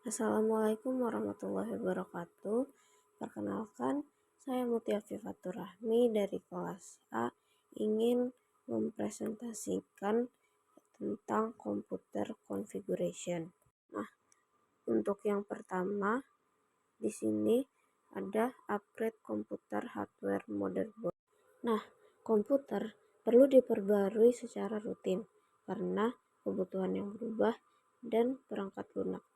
Assalamualaikum warahmatullahi wabarakatuh. Perkenalkan, saya Mutia Fifatur Rahmi dari kelas A ingin mempresentasikan tentang computer configuration. Nah, untuk yang pertama di sini ada upgrade komputer hardware motherboard. Nah, komputer perlu diperbarui secara rutin karena kebutuhan yang berubah dan perangkat lunak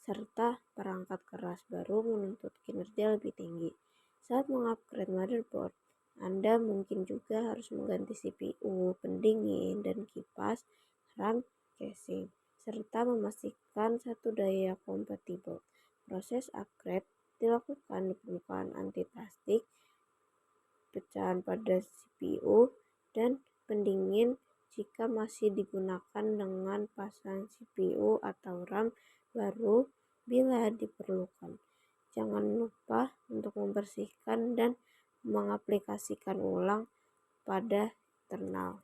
serta perangkat keras baru menuntut kinerja lebih tinggi. Saat mengupgrade motherboard, Anda mungkin juga harus mengganti CPU, pendingin, dan kipas, RAM, casing, serta memastikan satu daya kompatibel. Proses upgrade dilakukan di permukaan anti-plastik, pecahan pada CPU, dan pendingin jika masih digunakan dengan pasang CPU atau RAM baru bila diperlukan. Jangan lupa untuk membersihkan dan mengaplikasikan ulang pada internal.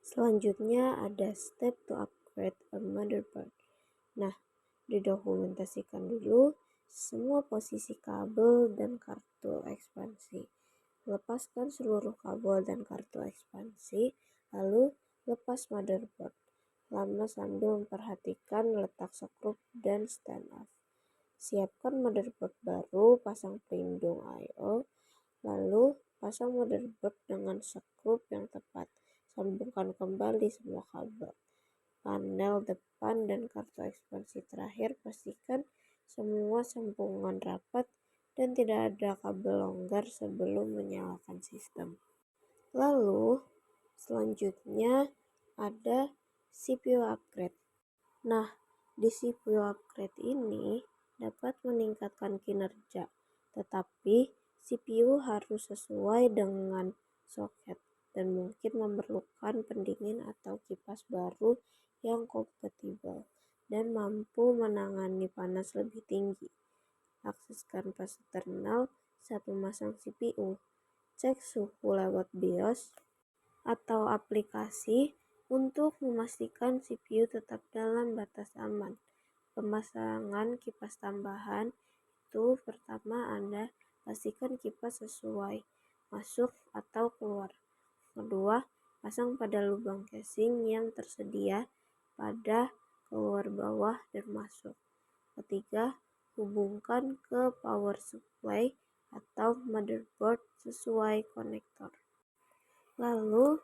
Selanjutnya ada step to upgrade a motherboard. Nah, didokumentasikan dulu semua posisi kabel dan kartu ekspansi. Lepaskan seluruh kabel dan kartu ekspansi, lalu lepas motherboard. Lama sambil memperhatikan letak skrup dan stand off. Siapkan motherboard baru, pasang pelindung I/O, lalu pasang motherboard dengan skrup yang tepat. Sambungkan kembali semua kabel, panel depan, dan kartu ekspansi terakhir. Pastikan semua sambungan rapat dan tidak ada kabel longgar sebelum menyalakan sistem. Lalu, selanjutnya ada CPU upgrade. Nah, di CPU upgrade ini dapat meningkatkan kinerja, tetapi CPU harus sesuai dengan soket dan mungkin memerlukan pendingin atau kipas baru yang kompatibel dan mampu menangani panas lebih tinggi. Akses kanvas internal saat memasang CPU. Cek suhu lewat BIOS atau aplikasi untuk memastikan CPU tetap dalam batas aman. Pemasangan kipas tambahan itu pertama Anda pastikan kipas sesuai masuk atau keluar. Kedua, pasang pada lubang casing yang tersedia pada keluar bawah dan masuk. Ketiga, hubungkan ke power supply atau motherboard sesuai konektor. Lalu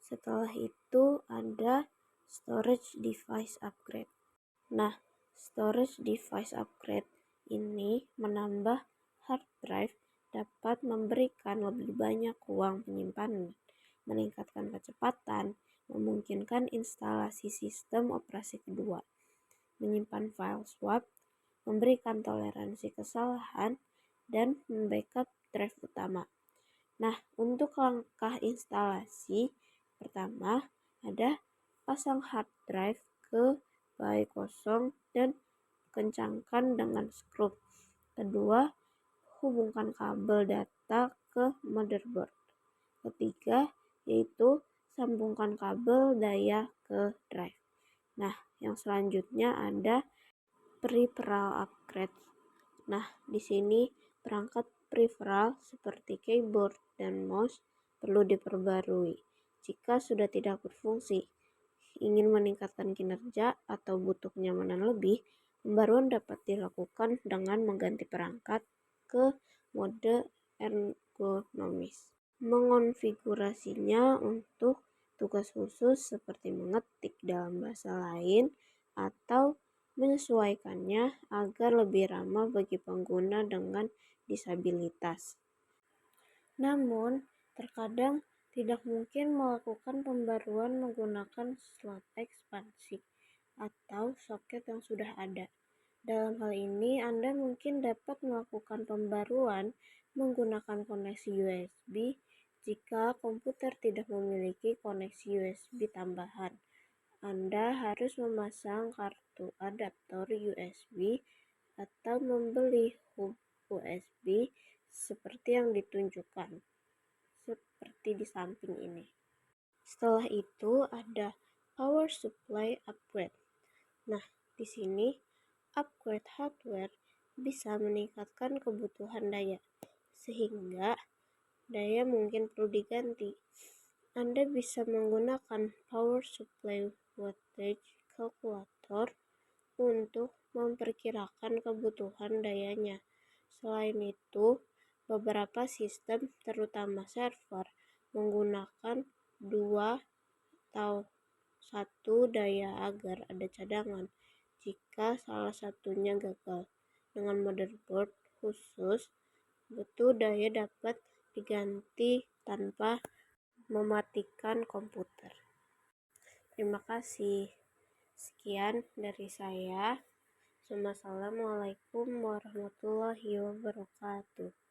setelah itu ada storage device upgrade. Nah, storage device upgrade ini menambah hard drive dapat memberikan lebih banyak ruang penyimpanan, meningkatkan kecepatan, memungkinkan instalasi sistem operasi kedua, menyimpan file swap, memberikan toleransi kesalahan, dan membackup drive utama. Nah, untuk langkah instalasi, pertama ada pasang hard drive ke bayi kosong dan kencangkan dengan skrup. Kedua, hubungkan kabel data ke motherboard. Ketiga, yaitu sambungkan kabel daya ke drive. Nah, yang selanjutnya ada peripheral upgrade. Nah, di sini perangkat peripheral seperti keyboard dan mouse perlu diperbarui. Jika sudah tidak berfungsi, ingin meningkatkan kinerja atau butuh kenyamanan lebih, pembaruan dapat dilakukan dengan mengganti perangkat ke mode ergonomis. Mengonfigurasinya untuk tugas khusus seperti mengetik dalam bahasa lain atau menyesuaikannya agar lebih ramah bagi pengguna dengan disabilitas. Namun, terkadang tidak mungkin melakukan pembaruan menggunakan slot ekspansi atau soket yang sudah ada. Dalam hal ini, Anda mungkin dapat melakukan pembaruan menggunakan koneksi USB jika komputer tidak memiliki koneksi USB tambahan. Anda harus memasang kartu adaptor USB atau membeli hub USB seperti yang ditunjukkan, seperti di samping ini. Setelah itu ada power supply upgrade. Nah, di sini upgrade hardware bisa meningkatkan kebutuhan daya, sehingga daya mungkin perlu diganti. Anda bisa menggunakan power supply wattage calculator untuk memperkirakan kebutuhan dayanya. Selain itu, beberapa sistem, terutama server, menggunakan 2 atau 1 daya agar ada cadangan jika salah satunya gagal. Dengan motherboard khusus, butuh daya dapat diganti tanpa mematikan komputer. Terima kasih. Sekian dari saya. Assalamualaikum warahmatullahi wabarakatuh.